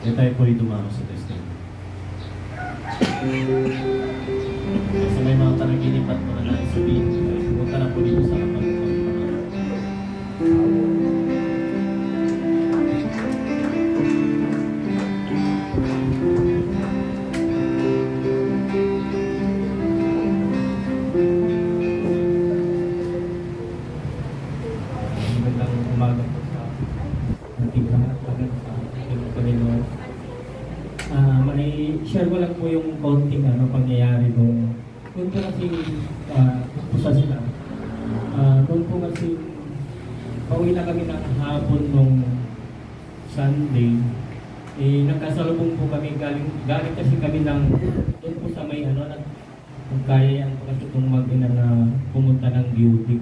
Kaya tayo po yung dumako sa testimony. Sa may mga panaginip at mga naisabihin, pumunta na po dito sa kapag share ko lang po yung konting pangyayari doon. Doon po kasi pusa sila. Doon po kasi pauwi na kami ng hapon nung Sunday. Nagkasalubong po kami galing kasi kami ng doon po sa may nagkayaan po kasi itong mag-ina na pumunta ng beauty.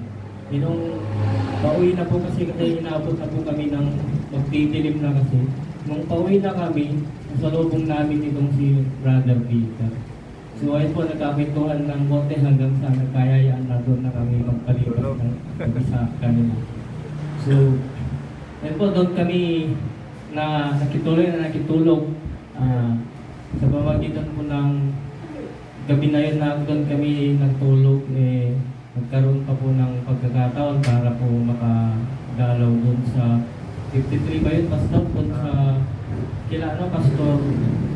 Nung pauwi na po kasi inabot na po kami ng magdidilim na kasi. Nung pauwi na kami, nasalubong namin itong si Brother Peter. So ayun po, nagkakwentuhan ng bote hanggang sa nagkayayaan na doon na kami magpalipas ng sa kanila. So, ayun po, doon kami na nakitulog sa pamagitan po ng gabi na yun na doon kami nagtulog, nagkaroon pa po ng pagkakataon para po makagalaw doon sa 53 ba yun, Pastor? Doon sa kila Pastor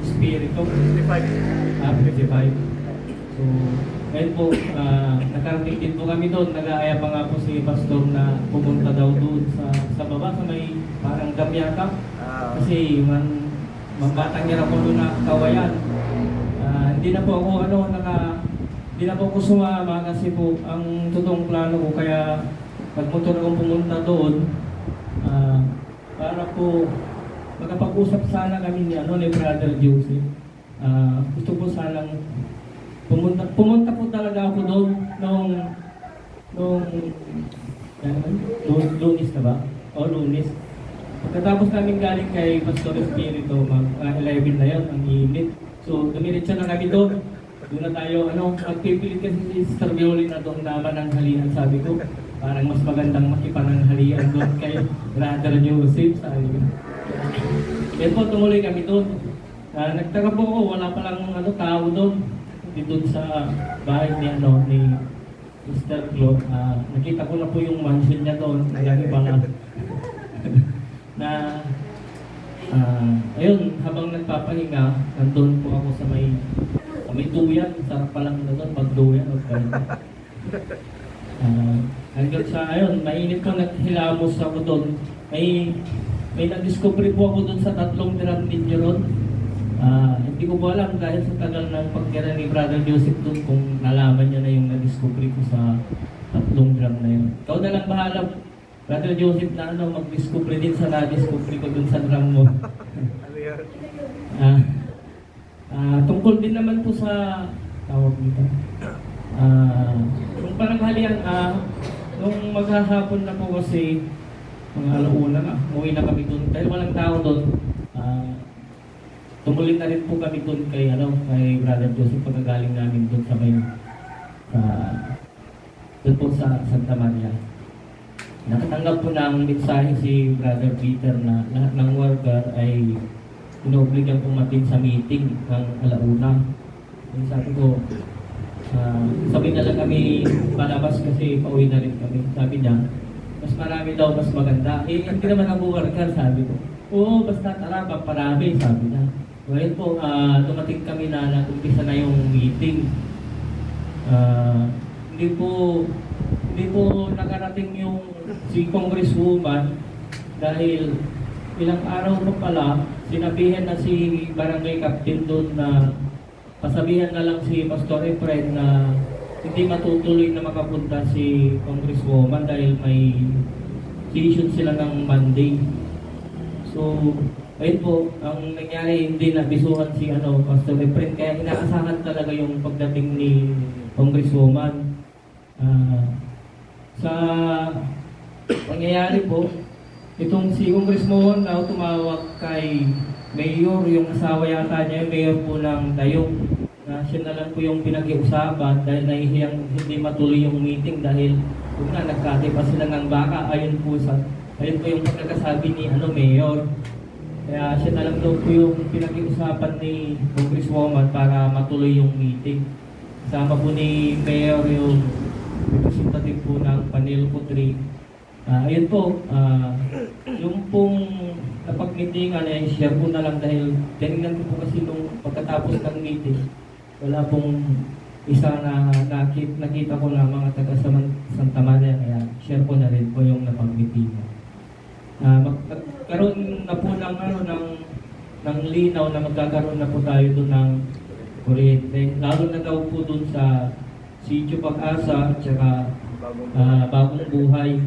Spirito? 55. 55. So, ngayon po, nakarating din po kami doon. Nag-aaya pa nga po si Pastor na pumunta daw doon sa baba, sa may parang gamyata. Kasi mabatang niya po doon na kawayan. Hindi na po ako, hindi na po ako sumama kasi po ang totoong plano ko. Kaya nagmotor akong pumunta doon. Para po makapag-usap sana kami ni Brother Joseph. Gusto po sanang pumunta po talaga ako doon nung Lunes na ba? O Lunes. Pagkatapos namin galing kay Pastor Espiritu, 11 na yun, ang init. So, dumiretso na kami doon. Doon na tayo, magpipilit kasi si Sister Violin na doon naman ang halian, sabi ko. Parang mas magandang makipananghalian doon kay Brother Joseph, sabi ko. Yan po, tumuloy kami doon. Nagtaka po ako, wala palang tao doon. Doon sa bahay ni Mr. Claude. Nakita ko na po yung mansion niya doon. Nagani ba na ayun, habang nagpapahinga, nandun po ako sa may duyan. Sarap palang na doon, pag-duyan. Hanggang sa, ayun, mainit po, naghilamos ako doon. May nag-discover po ako doon sa 3 drum ninyo ron. Hindi ko po alam dahil sa tagal ng pagkira ni Brother Joseph doon kung nalaman niya na yung nag-discover ko sa 3 drum na yun. Ikaw na lang bahala, Brother Joseph, na mag-discover din sa na-discover ko doon sa drum mo. Tungkol din naman po sa tawag dito. Yung pananghalian, nung maghahapon na po kasi mga alauna na, umuwi na kami doon. Dahil walang tao doon, tumuloy na rin po kami doon kay Brother Joseph pagkagaling namin doon sa may doon po sa Santa Maria. Nakatanggap po ng mensahe si Brother Peter na lahat ng worker ay inobligan pumating sa meeting ng alauna. Sabi ko, sabi na lang kami palabas kasi pauwi na rin kami. Sabi niya, mas marami daw, mas maganda. Hindi naman ako worker, sabi ko. Oo, basta tara, parami, sabi niya. Ngayon po, dumating kami na nag-umpisa na yung meeting. Hindi po nakarating yung si Congresswoman dahil ilang araw pa pala, sinabihan na si Barangay Captain doon na pasabihan na lang si Pastor Efren na hindi matutuloy na makapunta si Congresswoman dahil may session sila ng Monday. So, ayun po, ang nangyari, hindi nabisuhan si Pastor Efren, kaya inaasahan talaga yung pagdating ni Congresswoman. Sa pangyayari po, itong si Congresswoman na tumawag kay Mayor, yung asawa yata niya, Mayor po ng Dayong, na siya na lang po yung pinag-iusapan dahil nahihiyang hindi matuloy yung meeting dahil kung nagkati pa sila ng baka, ayun po yung pagkakasabi ni Mayor. Kaya siya na lang daw po yung pinag-iusapan ni Congresswoman para matuloy yung meeting. Kasama po ni Mayor yung representative po ng Panilco 3. Ayun po, yung pong napag-meetingan ay share po na lang dahil tinignan ko po kasi nung pagkatapos ng meeting, wala pong isa na nakita ko na mga taga Santa Maria, kaya share ko na rin po yung napag-meetingan. Magkaroon na po ng linaw na magkakaroon na po tayo doon ng kuryente. Lalo na daw po doon sa Sitio Pag-asa at saka Bagong Buhay.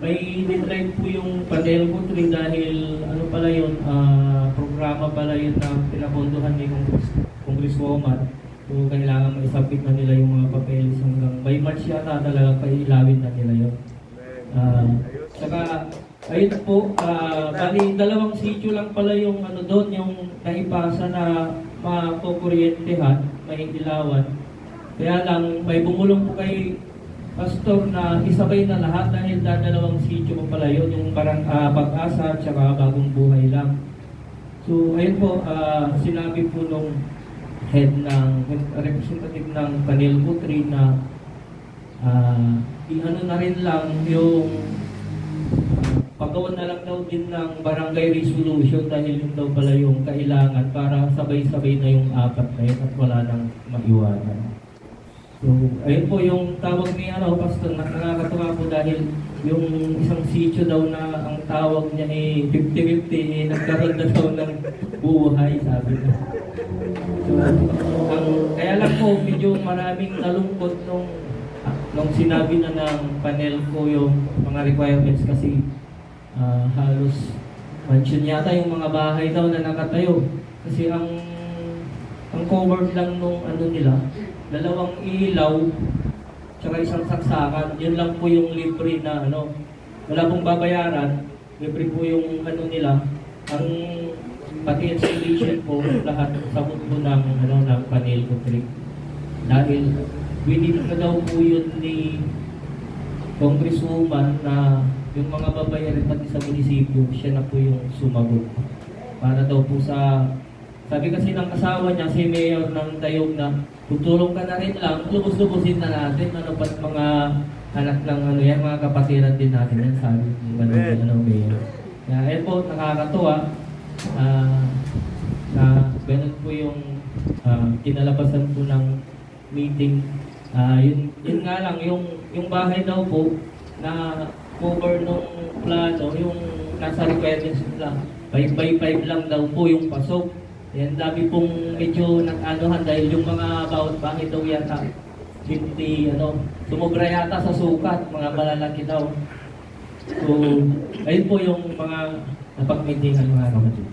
May deadline po yung Panelco 3 dahil ano pala yun, programa pala yun na pinapondohan ni Congresswoman. So kailangan maisabit na nila yung mga papeles hanggang by March yata talaga pailawin na nila yun. Saka ayun po, bali dalawang sitio lang pala yung ano doon, yung naipasa na makukuryentehan, may ilawan. Kaya lang may bumulong po kay Pastor na isabay na lahat dahil dalawang sitio pa pala yun, yung parang Pag-asa at saka Bagong Buhay lang. So ayun po, sinabi po nung head ng representative ng Panilco 3 na i-ano na rin lang yung paggawa na lang daw din ng barangay resolution dahil yun daw pala yung kailangan para sabay-sabay na yung apat na yun at wala nang maiwanan. So, ayun po yung tawag ni Pastor, nakakatuwa po dahil yung isang sitio daw na ang tawag niya ay 50-50, nagkaroon na daw ng buhay, sabi niya. So, kaya lang po, medyo maraming nalungkot nung sinabi na ng Panelco yung mga requirements kasi halos mansion yata yung mga bahay daw na nakatayo. Kasi ang covered lang nung ano nila, dalawang ilaw tsaka isang saksakan, yun lang po yung libre na wala pong babayaran, libre po yung nila, ang pati installation po lahat sabot po ng Panelco 3 dahil winip na daw po yun ni Congresswoman na yung mga babayaran pati sa munisipyo, siya na po yung sumagot para daw po sa sabi kasi ng asawa niya, si Mayor ng Tayog na tutulong ka na rin lang, lubos-lubusin na natin, pat mga anak ng yan, mga kapatiran din natin yan, sabi ni Mayor. Kaya ayun po, nakakatuwa na ganun po yung kinalabasan po ng meeting. Yun nga lang, yung bahay daw po na cover nung plano, yung nasa requirements nila, 5x5 lang daw po yung pasok. Yan, dami pong medyo nag-anohan dahil yung mga bawat bahay daw yata 50, sumobra yata sa sukat, mga malalaki daw. So, ayun po yung mga napag-meetingan mga kapatid.